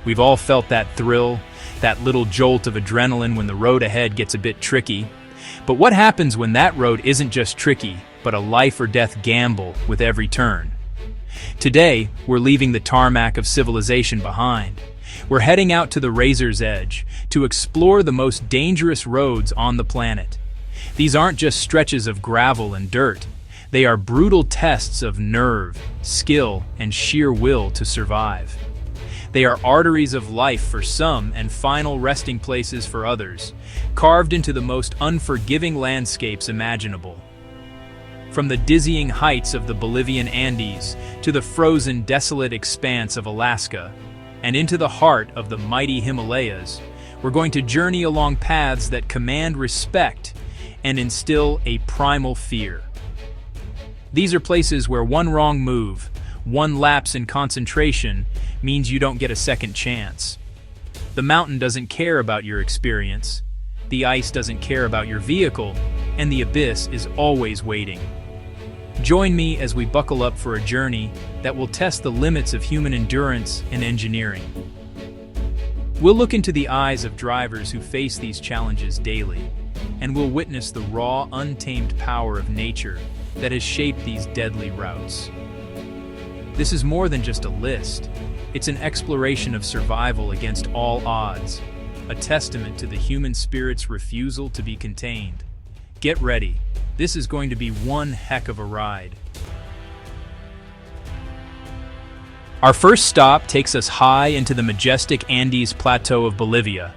We've all felt that thrill, that little jolt of adrenaline when the road ahead gets a bit tricky. But what happens when that road isn't just tricky, but a life or death gamble with every turn? Today, we're leaving the tarmac of civilization behind. We're heading out to the razor's edge to explore the most dangerous roads on the planet. These aren't just stretches of gravel and dirt. They are brutal tests of nerve, skill, and sheer will to survive. They are arteries of life for some and final resting places for others, carved into the most unforgiving landscapes imaginable. From the dizzying heights of the Bolivian Andes to the frozen, desolate expanse of Alaska, and into the heart of the mighty Himalayas, we're going to journey along paths that command respect and instill a primal fear. These are places where one wrong move, one lapse in concentration, means you don't get a second chance. The mountain doesn't care about your experience, the ice doesn't care about your vehicle, and the abyss is always waiting. Join me as we buckle up for a journey that will test the limits of human endurance and engineering. We'll look into the eyes of drivers who face these challenges daily, and we'll witness the raw, untamed power of nature that has shaped these deadly routes. This is more than just a list. It's an exploration of survival against all odds, a testament to the human spirit's refusal to be contained. Get ready. This is going to be one heck of a ride. Our first stop takes us high into the majestic Andes Plateau of Bolivia,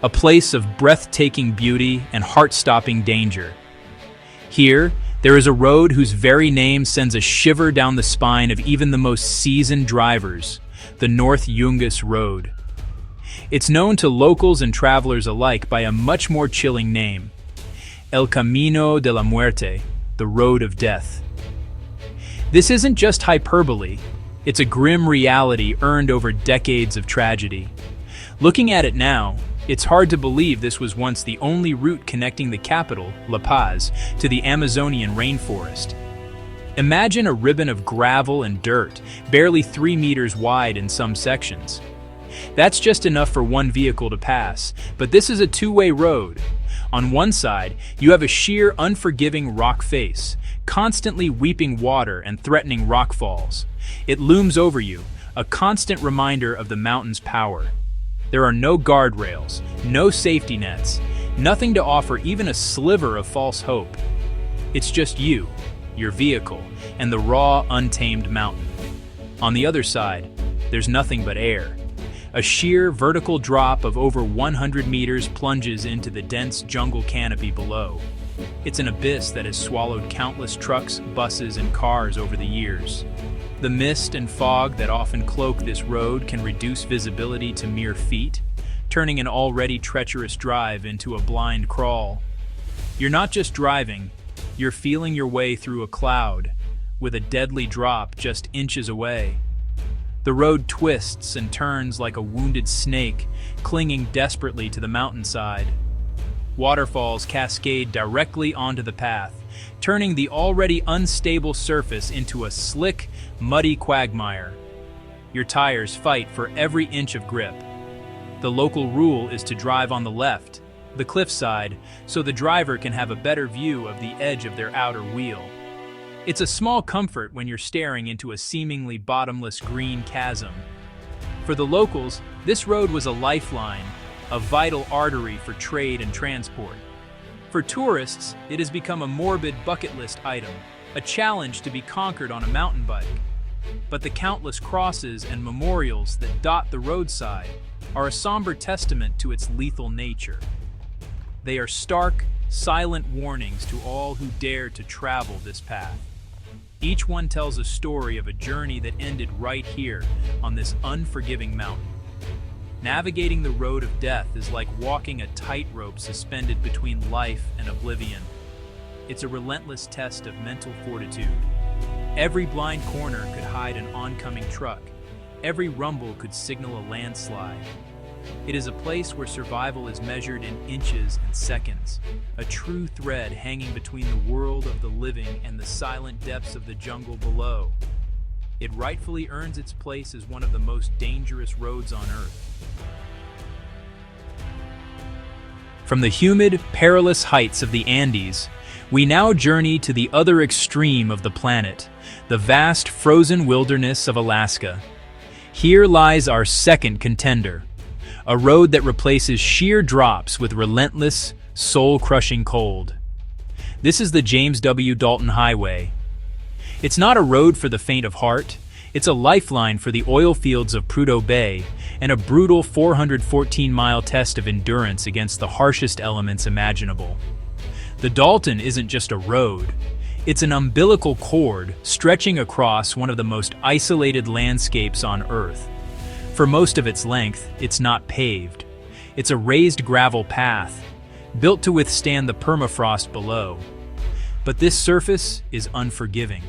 a place of breathtaking beauty and heart-stopping danger. Here, there is a road whose very name sends a shiver down the spine of even the most seasoned drivers, the North Yungas Road. It's known to locals and travelers alike by a much more chilling name, El Camino de la Muerte, the Road of Death. This isn't just hyperbole, it's a grim reality earned over decades of tragedy. Looking at it now, it's hard to believe this was once the only route connecting the capital, La Paz, to the Amazonian rainforest. Imagine a ribbon of gravel and dirt, barely 3 meters wide in some sections. That's just enough for one vehicle to pass, but this is a two-way road. On one side, you have a sheer, unforgiving rock face, constantly weeping water and threatening rock falls. It looms over you, a constant reminder of the mountain's power. There are no guardrails, no safety nets, nothing to offer even a sliver of false hope. It's just you, your vehicle, and the raw, untamed mountain. On the other side, there's nothing but air. A sheer, vertical drop of over 100 meters plunges into the dense jungle canopy below. It's an abyss that has swallowed countless trucks, buses, and cars over the years. The mist and fog that often cloak this road can reduce visibility to mere feet, turning an already treacherous drive into a blind crawl. You're not just driving, you're feeling your way through a cloud, with a deadly drop just inches away. The road twists and turns like a wounded snake, clinging desperately to the mountainside. Waterfalls cascade directly onto the path, turning the already unstable surface into a slick, muddy quagmire. Your tires fight for every inch of grip. The local rule is to drive on the left, the cliffside, so the driver can have a better view of the edge of their outer wheel. It's a small comfort when you're staring into a seemingly bottomless green chasm. For the locals, this road was a lifeline, a vital artery for trade and transport. For tourists, it has become a morbid bucket list item, a challenge to be conquered on a mountain bike. But the countless crosses and memorials that dot the roadside are a somber testament to its lethal nature. They are stark, silent warnings to all who dare to travel this path. Each one tells a story of a journey that ended right here on this unforgiving mountain. Navigating the road of death is like walking a tightrope suspended between life and oblivion. It's a relentless test of mental fortitude. Every blind corner could hide an oncoming truck. Every rumble could signal a landslide. It is a place where survival is measured in inches and seconds, a true thread hanging between the world of the living and the silent depths of the jungle below. it rightfully earns its place as one of the most dangerous roads on Earth. From the humid, perilous heights of the Andes, we now journey to the other extreme of the planet, the vast frozen wilderness of Alaska. Here lies our second contender, a road that replaces sheer drops with relentless, soul-crushing cold. This is the James W. Dalton Highway. It's not a road for the faint of heart. It's a lifeline for the oil fields of Prudhoe Bay and a brutal 414-mile test of endurance against the harshest elements imaginable. The Dalton isn't just a road. It's an umbilical cord stretching across one of the most isolated landscapes on Earth. For most of its length, it's not paved. It's a raised gravel path, built to withstand the permafrost below. But this surface is unforgiving.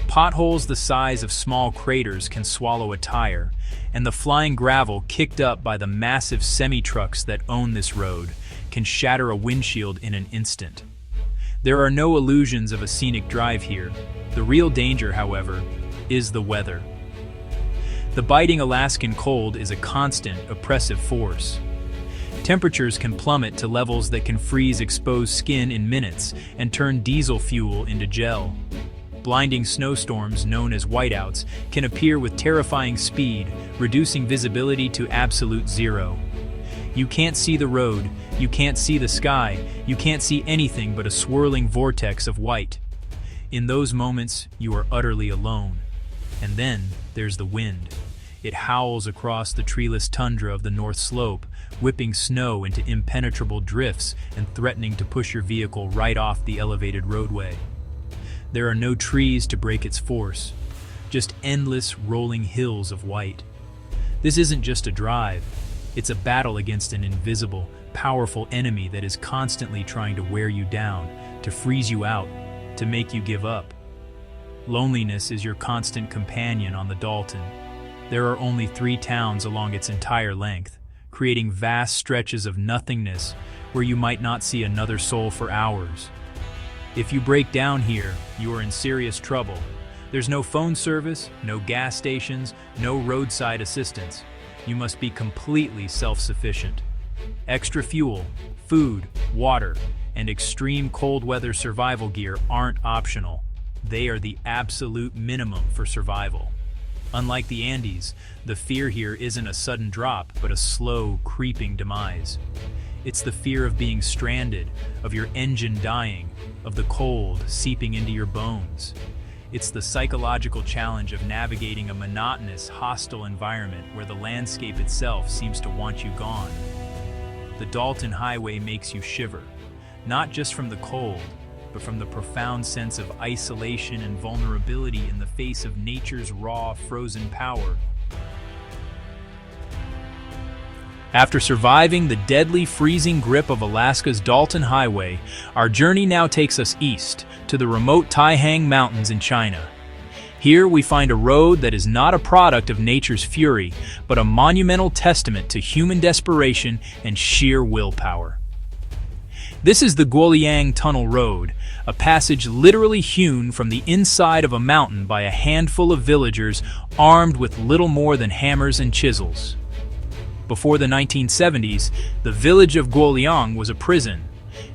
Potholes the size of small craters can swallow a tire, and the flying gravel kicked up by the massive semi-trucks that own this road can shatter a windshield in an instant. There are no illusions of a scenic drive here. The real danger, however, is the weather. The biting Alaskan cold is a constant, oppressive force. Temperatures can plummet to levels that can freeze exposed skin in minutes and turn diesel fuel into gel. Blinding snowstorms, known as whiteouts, can appear with terrifying speed, reducing visibility to absolute zero. You can't see the road, you can't see the sky, you can't see anything but a swirling vortex of white. In those moments, you are utterly alone. And then there's the wind. It howls across the treeless tundra of the North Slope, whipping snow into impenetrable drifts and threatening to push your vehicle right off the elevated roadway. There are no trees to break its force, just endless rolling hills of white. This isn't just a drive, it's a battle against an invisible, powerful enemy that is constantly trying to wear you down, to freeze you out, to make you give up. Loneliness is your constant companion on the Dalton. There are only 3 towns along its entire length, creating vast stretches of nothingness where you might not see another soul for hours. If you break down here, you are in serious trouble. There's no phone service, no gas stations, no roadside assistance. You must be completely self-sufficient. Extra fuel, food, water, and extreme cold weather survival gear aren't optional. They are the absolute minimum for survival. Unlike the Andes, the fear here isn't a sudden drop, but a slow, creeping demise. It's the fear of being stranded, of your engine dying, of the cold seeping into your bones. It's the psychological challenge of navigating a monotonous, hostile environment where the landscape itself seems to want you gone. The Dalton Highway makes you shiver, not just from the cold, but from the profound sense of isolation and vulnerability in the face of nature's raw, frozen power. After surviving the deadly freezing grip of Alaska's Dalton Highway, our journey now takes us east to the remote Taihang Mountains in China. Here we find a road that is not a product of nature's fury, but a monumental testament to human desperation and sheer willpower. This is the Guoliang Tunnel Road, a passage literally hewn from the inside of a mountain by a handful of villagers armed with little more than hammers and chisels. Before the 1970s, the village of Guoliang was a prison.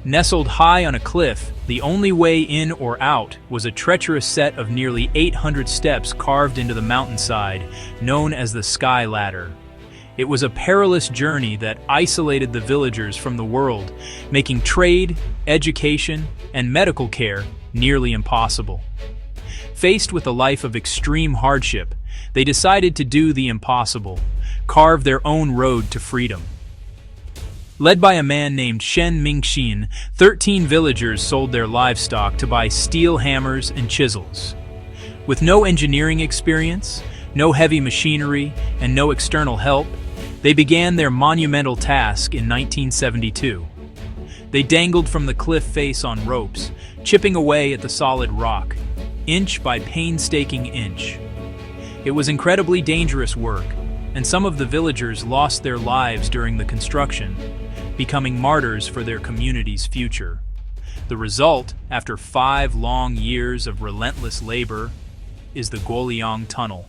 Nestled high on a cliff, the only way in or out was a treacherous set of nearly 800 steps carved into the mountainside, known as the Sky Ladder. It was a perilous journey that isolated the villagers from the world, making trade, education, and medical care nearly impossible. Faced with a life of extreme hardship, they decided to do the impossible, carve their own road to freedom. Led by a man named Shen Mingxin, 13 villagers sold their livestock to buy steel hammers and chisels. With no engineering experience, no heavy machinery, and no external help, they began their monumental task in 1972. They dangled from the cliff face on ropes, chipping away at the solid rock, inch by painstaking inch. It was incredibly dangerous work, and some of the villagers lost their lives during the construction, becoming martyrs for their community's future. The result, after 5 long years of relentless labor, is the Guoliang Tunnel.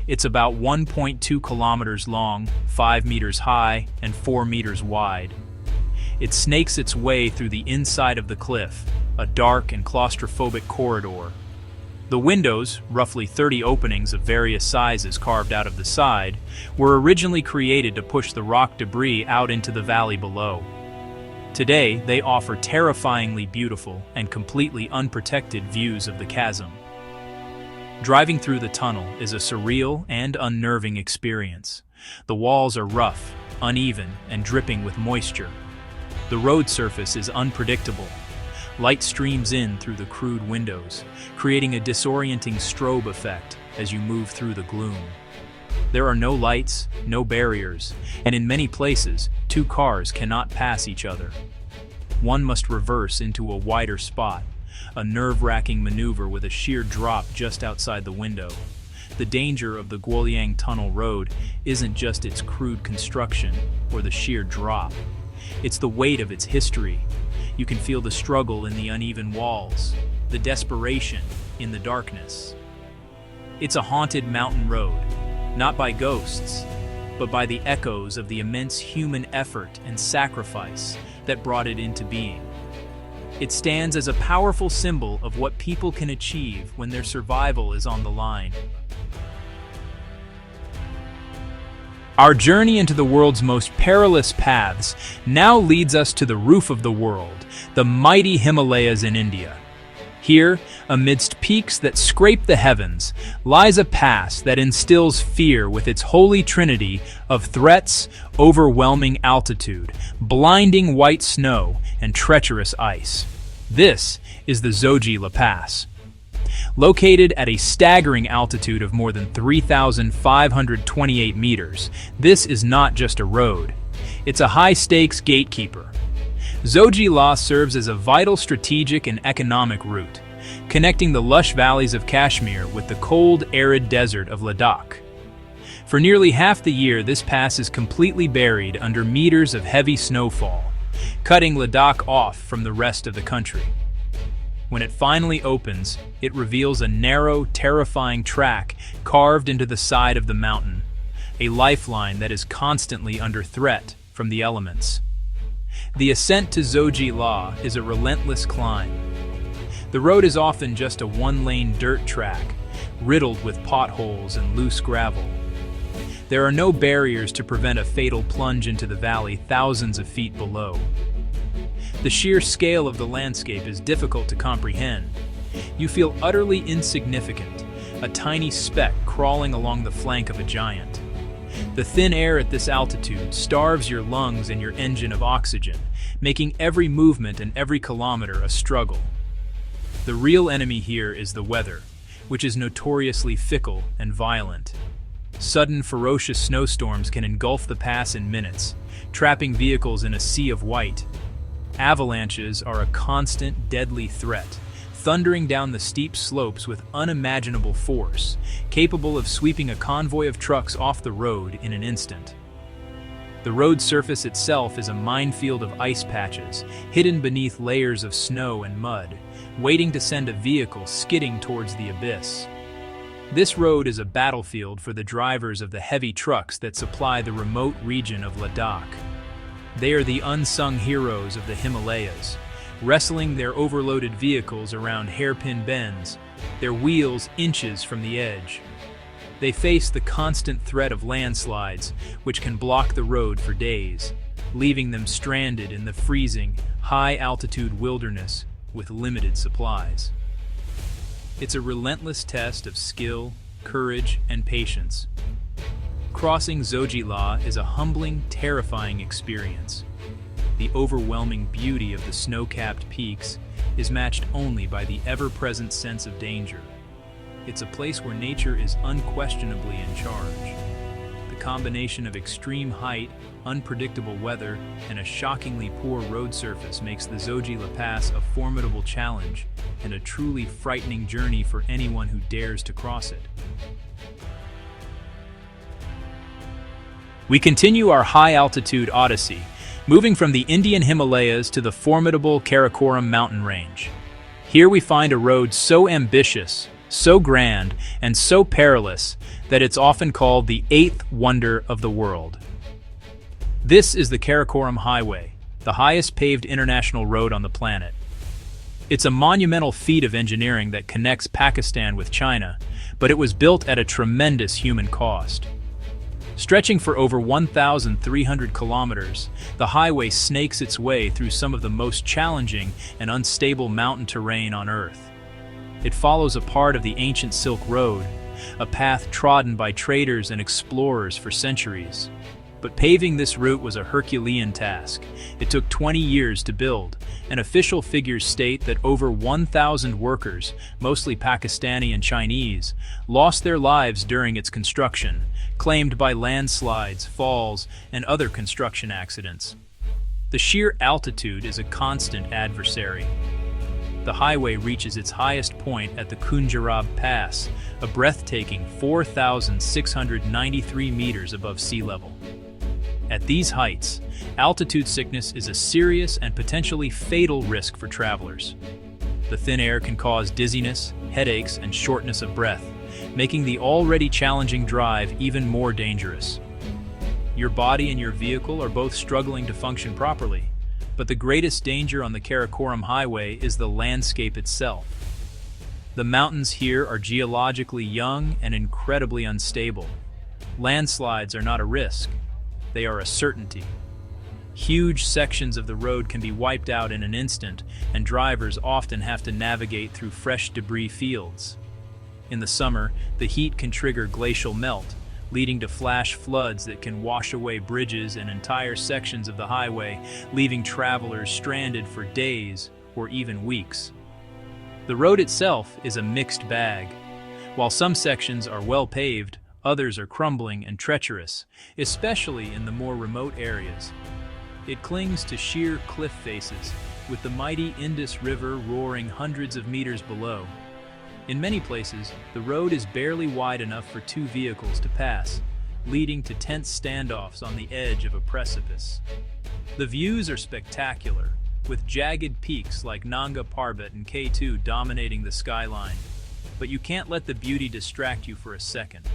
It's about 1.2 kilometers long, 5 meters high, and 4 meters wide. It snakes its way through the inside of the cliff, a dark and claustrophobic corridor. The windows, roughly 30 openings of various sizes carved out of the side, were originally created to push the rock debris out into the valley below. Today, they offer terrifyingly beautiful and completely unprotected views of the chasm. Driving through the tunnel is a surreal and unnerving experience. The walls are rough, uneven, and dripping with moisture. The road surface is unpredictable. Light streams in through the crude windows, creating a disorienting strobe effect as you move through the gloom. There are no lights, no barriers, and in many places, two cars cannot pass each other. One must reverse into a wider spot, a nerve-wracking maneuver with a sheer drop just outside the window. The danger of the Guoliang Tunnel Road isn't just its crude construction or the sheer drop. It's the weight of its history. You can feel the struggle in the uneven walls, the desperation in the darkness. It's a haunted mountain road, not by ghosts, but by the echoes of the immense human effort and sacrifice that brought it into being. It stands as a powerful symbol of what people can achieve when their survival is on the line. Our journey into the world's most perilous paths now leads us to the roof of the world, the mighty Himalayas in India. Here, amidst peaks that scrape the heavens, lies a pass that instills fear with its holy trinity of threats, overwhelming altitude, blinding white snow, and treacherous ice. This is the Zojila Pass. Located at a staggering altitude of more than 3,528 meters, this is not just a road. It's a high-stakes gatekeeper. Zojila serves as a vital strategic and economic route, connecting the lush valleys of Kashmir with the cold, arid desert of Ladakh. For nearly half the year, this pass is completely buried under meters of heavy snowfall, cutting Ladakh off from the rest of the country. When it finally opens, it reveals a narrow, terrifying track carved into the side of the mountain, a lifeline that is constantly under threat from the elements. The ascent to Zojila is a relentless climb. The road is often just a one-lane dirt track, riddled with potholes and loose gravel. There are no barriers to prevent a fatal plunge into the valley thousands of feet below. The sheer scale of the landscape is difficult to comprehend. You feel utterly insignificant, a tiny speck crawling along the flank of a giant. The thin air at this altitude starves your lungs and your engine of oxygen, making every movement and every kilometer a struggle. The real enemy here is the weather, which is notoriously fickle and violent. Sudden, ferocious snowstorms can engulf the pass in minutes, trapping vehicles in a sea of white. Avalanches are a constant, deadly threat, thundering down the steep slopes with unimaginable force, capable of sweeping a convoy of trucks off the road in an instant. The road surface itself is a minefield of ice patches, hidden beneath layers of snow and mud, waiting to send a vehicle skidding towards the abyss. This road is a battlefield for the drivers of the heavy trucks that supply the remote region of Ladakh. They are the unsung heroes of the Himalayas, wrestling their overloaded vehicles around hairpin bends, their wheels inches from the edge. They face the constant threat of landslides, which can block the road for days, leaving them stranded in the freezing, high-altitude wilderness with limited supplies. It's a relentless test of skill, courage, and patience. Crossing Zojila is a humbling, terrifying experience. The overwhelming beauty of the snow-capped peaks is matched only by the ever-present sense of danger. It's a place where nature is unquestionably in charge. The combination of extreme height, unpredictable weather, and a shockingly poor road surface makes the Zojila Pass a formidable challenge and a truly frightening journey for anyone who dares to cross it. We continue our high-altitude odyssey, moving from the Indian Himalayas to the formidable Karakoram mountain range. Here we find a road so ambitious, so grand and so perilous that it's often called the eighth wonder of the world. This is the Karakoram Highway, the highest paved international road on the planet. It's a monumental feat of engineering that connects Pakistan with China, but it was built at a tremendous human cost. Stretching for over 1,300 kilometers, the highway snakes its way through some of the most challenging and unstable mountain terrain on Earth. It follows a part of the ancient Silk Road, a path trodden by traders and explorers for centuries. But paving this route was a Herculean task. It took 20 years to build, and official figures state that over 1,000 workers, mostly Pakistani and Chinese, lost their lives during its construction, claimed by landslides, falls, and other construction accidents. The sheer altitude is a constant adversary. The highway reaches its highest point at the Kunjarab Pass, a breathtaking 4,693 meters above sea level. At these heights, altitude sickness is a serious and potentially fatal risk for travelers. The thin air can cause dizziness, headaches, and shortness of breath, making the already challenging drive even more dangerous. Your body and your vehicle are both struggling to function properly, but the greatest danger on the Karakoram Highway is the landscape itself. The mountains here are geologically young and incredibly unstable. Landslides are not a risk. They are a certainty. Huge sections of the road can be wiped out in an instant, and drivers often have to navigate through fresh debris fields. In the summer, the heat can trigger glacial melt, leading to flash floods that can wash away bridges and entire sections of the highway, leaving travelers stranded for days or even weeks. The road itself is a mixed bag. While some sections are well paved, others are crumbling and treacherous, especially in the more remote areas. It clings to sheer cliff faces, with the mighty Indus River roaring hundreds of meters below. In many places, the road is barely wide enough for two vehicles to pass, leading to tense standoffs on the edge of a precipice. The views are spectacular, with jagged peaks like Nanga Parbat and K2 dominating the skyline. But you can't let the beauty distract you for a second.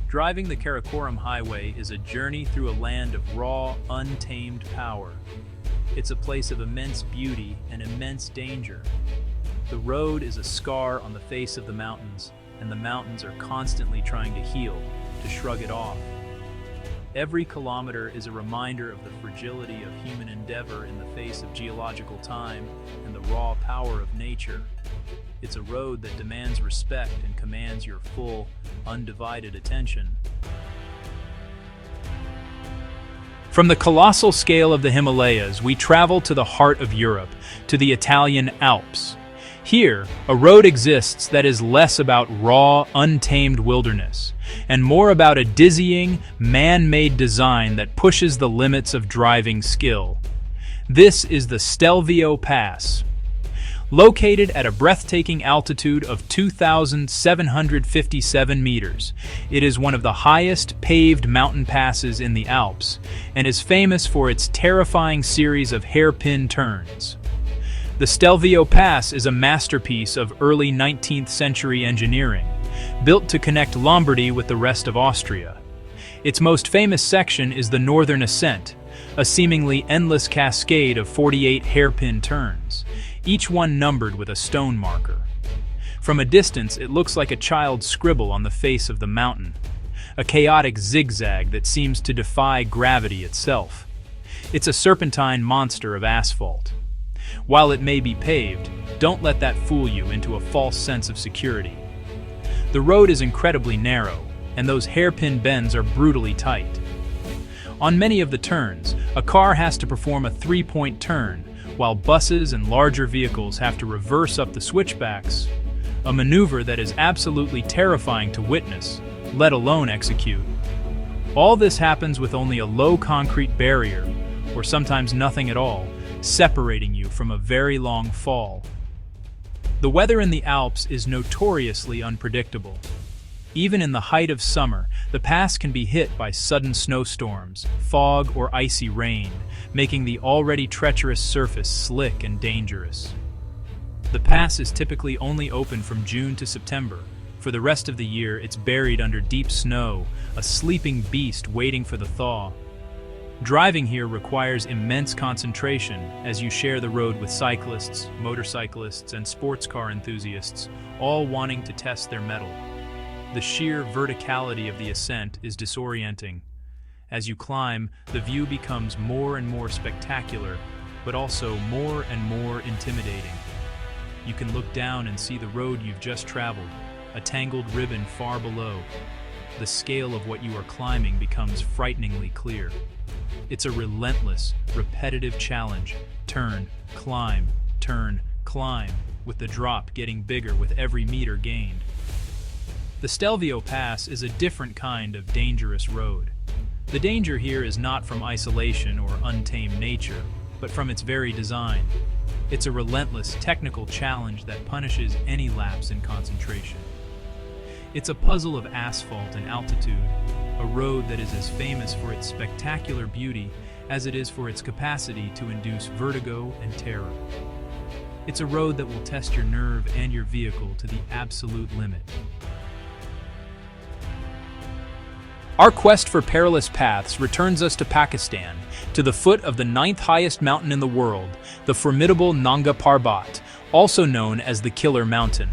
Driving the Karakoram Highway is a journey through a land of raw, untamed power. It's a place of immense beauty and immense danger. The road is a scar on the face of the mountains, and the mountains are constantly trying to heal, to shrug it off. Every kilometer is a reminder of the fragility of human endeavor in the face of geological time and the raw power of nature. It's a road that demands respect and commands your full, undivided attention. From the colossal scale of the Himalayas, we travel to the heart of Europe, to the Italian Alps. Here, a road exists that is less about raw, untamed wilderness, and more about a dizzying, man-made design that pushes the limits of driving skill. This is the Stelvio Pass. Located at a breathtaking altitude of 2,757 meters, it is one of the highest paved mountain passes in the Alps, and is famous for its terrifying series of hairpin turns. The Stelvio Pass is a masterpiece of early 19th century engineering, built to connect Lombardy with the rest of Austria. Its most famous section is the Northern Ascent, a seemingly endless cascade of 48 hairpin turns, each one numbered with a stone marker. From a distance, it looks like a child's scribble on the face of the mountain, a chaotic zigzag that seems to defy gravity itself. It's a serpentine monster of asphalt. While it may be paved, don't let that fool you into a false sense of security. The road is incredibly narrow, and those hairpin bends are brutally tight. On many of the turns, a car has to perform a three-point turn, while buses and larger vehicles have to reverse up the switchbacks, a maneuver that is absolutely terrifying to witness, let alone execute. All this happens with only a low concrete barrier, or sometimes nothing at all, separating you from a very long fall. The weather in the Alps is notoriously unpredictable. Even in the height of summer, the pass can be hit by sudden snowstorms, fog, or icy rain, making the already treacherous surface slick and dangerous. The pass is typically only open from June to September. For the rest of the year, it's buried under deep snow, a sleeping beast waiting for the thaw. Driving here requires immense concentration as you share the road with cyclists, motorcyclists, and sports car enthusiasts, all wanting to test their mettle. The sheer verticality of the ascent is disorienting. As you climb, the view becomes more and more spectacular, but also more and more intimidating. You can look down and see the road you've just traveled, a tangled ribbon far below. The scale of what you are climbing becomes frighteningly clear. It's a relentless, repetitive challenge. Turn, climb, with the drop getting bigger with every meter gained. The Stelvio Pass is a different kind of dangerous road. The danger here is not from isolation or untamed nature, but from its very design. It's a relentless technical challenge that punishes any lapse in concentration. It's a puzzle of asphalt and altitude, a road that is as famous for its spectacular beauty as it is for its capacity to induce vertigo and terror. It's a road that will test your nerve and your vehicle to the absolute limit. Our quest for perilous paths returns us to Pakistan, to the foot of the 9th highest mountain in the world, the formidable Nanga Parbat, also known as the Killer Mountain.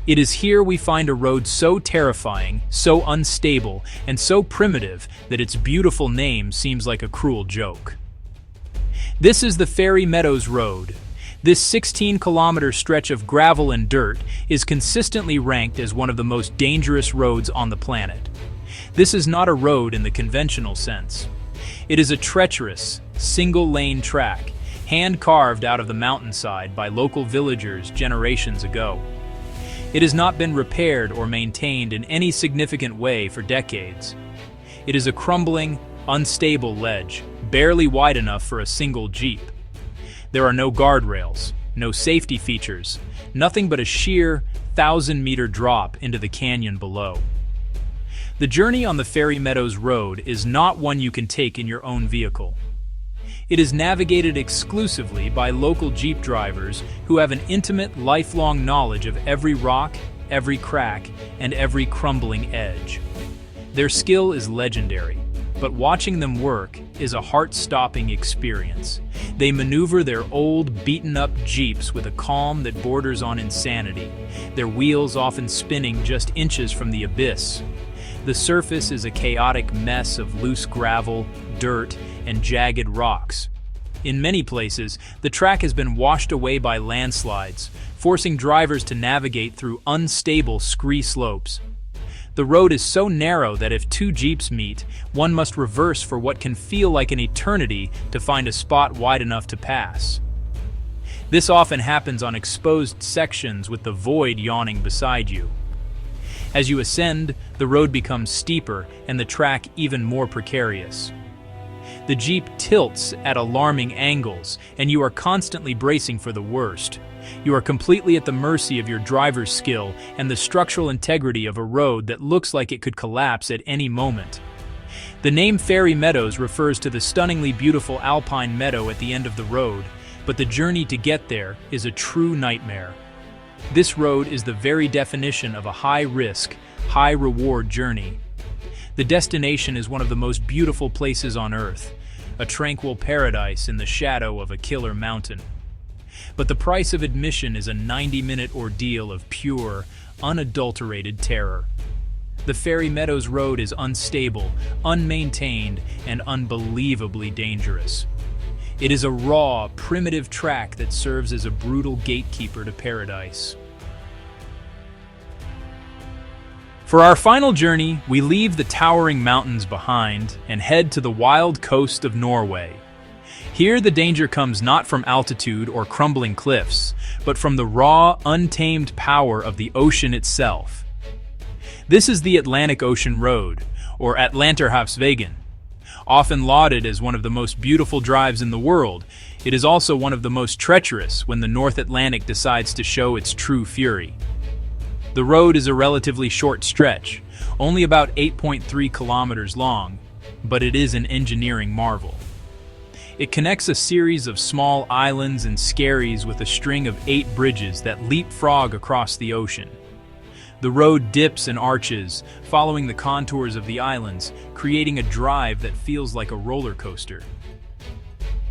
It is here we find a road so terrifying, so unstable, and so primitive that its beautiful name seems like a cruel joke. This is the Fairy Meadows Road. This 16-kilometer stretch of gravel and dirt is consistently ranked as one of the most dangerous roads on the planet. This is not a road in the conventional sense. It is a treacherous, single-lane track, hand-carved out of the mountainside by local villagers generations ago. It has not been repaired or maintained in any significant way for decades. It is a crumbling, unstable ledge, barely wide enough for a single Jeep. There are no guardrails, no safety features, nothing but a sheer, 1,000-meter drop into the canyon below. The journey on the Fairy Meadows Road is not one you can take in your own vehicle. It is navigated exclusively by local Jeep drivers who have an intimate, lifelong knowledge of every rock, every crack, and every crumbling edge. Their skill is legendary, but watching them work is a heart-stopping experience. They maneuver their old, beaten-up Jeeps with a calm that borders on insanity, their wheels often spinning just inches from the abyss. The surface is a chaotic mess of loose gravel, dirt, and jagged rocks. In many places, the track has been washed away by landslides, forcing drivers to navigate through unstable scree slopes. The road is so narrow that if two Jeeps meet, one must reverse for what can feel like an eternity to find a spot wide enough to pass. This often happens on exposed sections with the void yawning beside you. As you ascend, the road becomes steeper and the track even more precarious. The Jeep tilts at alarming angles, and you are constantly bracing for the worst. You are completely at the mercy of your driver's skill and the structural integrity of a road that looks like it could collapse at any moment. The name Fairy Meadows refers to the stunningly beautiful alpine meadow at the end of the road, but the journey to get there is a true nightmare. This road is the very definition of a high-risk, high-reward journey. The destination is one of the most beautiful places on Earth, a tranquil paradise in the shadow of a killer mountain. But the price of admission is a 90-minute ordeal of pure, unadulterated terror. The Fairy Meadows Road is unstable, unmaintained, and unbelievably dangerous. It is a raw, primitive track that serves as a brutal gatekeeper to paradise. For our final journey, we leave the towering mountains behind and head to the wild coast of Norway. Here, the danger comes not from altitude or crumbling cliffs, but from the raw, untamed power of the ocean itself. This is the Atlantic Ocean Road, or Atlanterhavsveien. Often lauded as one of the most beautiful drives in the world, it is also one of the most treacherous when the North Atlantic decides to show its true fury. The road is a relatively short stretch, only about 8.3 kilometers long, but it is an engineering marvel. It connects a series of small islands and skerries with a string of 8 bridges that leapfrog across the ocean. The road dips and arches, following the contours of the islands, creating a drive that feels like a roller coaster.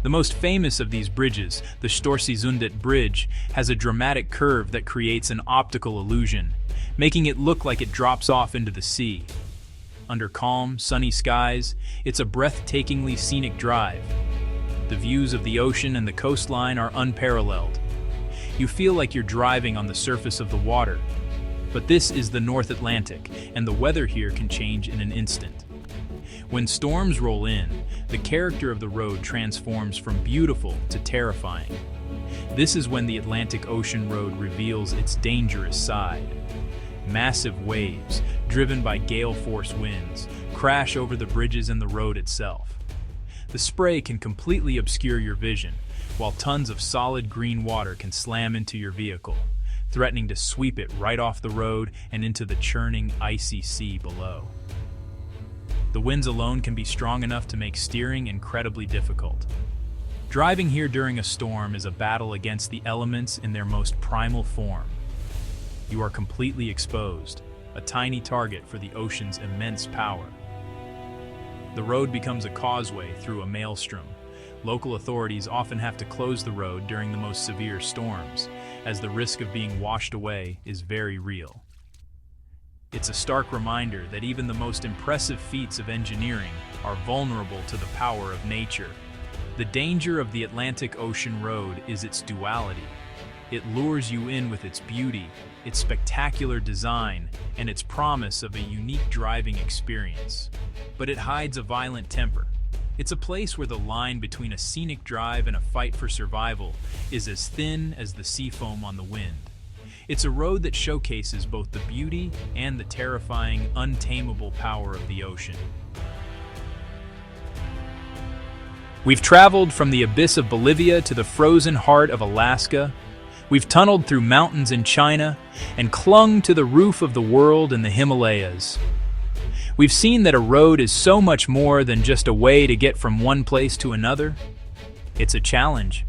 The most famous of these bridges, the Storsjönsundet Bridge, has a dramatic curve that creates an optical illusion, making it look like it drops off into the sea. Under calm, sunny skies, it's a breathtakingly scenic drive. The views of the ocean and the coastline are unparalleled. You feel like you're driving on the surface of the water. But this is the North Atlantic, and the weather here can change in an instant. When storms roll in, the character of the road transforms from beautiful to terrifying. This is when the Atlantic Ocean Road reveals its dangerous side. Massive waves, driven by gale-force winds, crash over the bridges and the road itself. The spray can completely obscure your vision, while tons of solid green water can slam into your vehicle, threatening to sweep it right off the road and into the churning, icy sea below. The winds alone can be strong enough to make steering incredibly difficult. Driving here during a storm is a battle against the elements in their most primal form. You are completely exposed, a tiny target for the ocean's immense power. The road becomes a causeway through a maelstrom. Local authorities often have to close the road during the most severe storms, as the risk of being washed away is very real. It's a stark reminder that even the most impressive feats of engineering are vulnerable to the power of nature. The danger of the Atlantic Ocean Road is its duality. It lures you in with its beauty, its spectacular design, and its promise of a unique driving experience. But it hides a violent temper. It's a place where the line between a scenic drive and a fight for survival is as thin as the sea foam on the wind. It's a road that showcases both the beauty and the terrifying, untamable power of the ocean. We've traveled from the abyss of Bolivia to the frozen heart of Alaska. We've tunneled through mountains in China and clung to the roof of the world in the Himalayas. We've seen that a road is so much more than just a way to get from one place to another. It's a challenge.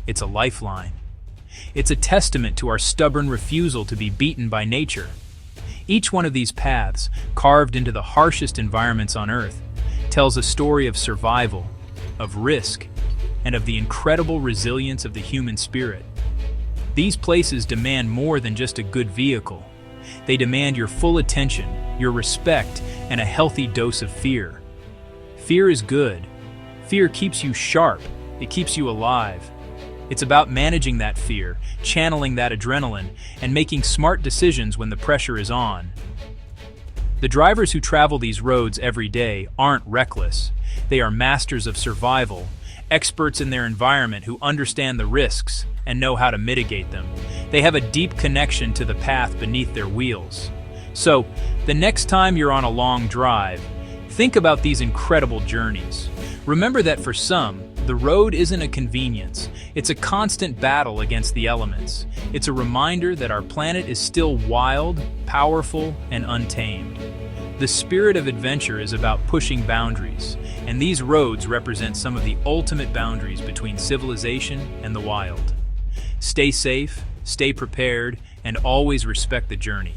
It's a lifeline. It's a testament to our stubborn refusal to be beaten by nature. Each one of these paths, carved into the harshest environments on Earth, tells a story of survival, of risk, and of the incredible resilience of the human spirit. These places demand more than just a good vehicle. They demand your full attention, your respect, and a healthy dose of fear. Fear is good. Fear keeps you sharp. It keeps you alive. It's about managing that fear, channeling that adrenaline, and making smart decisions when the pressure is on. The drivers who travel these roads every day aren't reckless. They are masters of survival, experts in their environment who understand the risks and know how to mitigate them. They have a deep connection to the path beneath their wheels. So, the next time you're on a long drive, think about these incredible journeys. Remember that for some, the road isn't a convenience. It's a constant battle against the elements. It's a reminder that our planet is still wild, powerful, and untamed. The spirit of adventure is about pushing boundaries, and these roads represent some of the ultimate boundaries between civilization and the wild. Stay safe, stay prepared, and always respect the journey.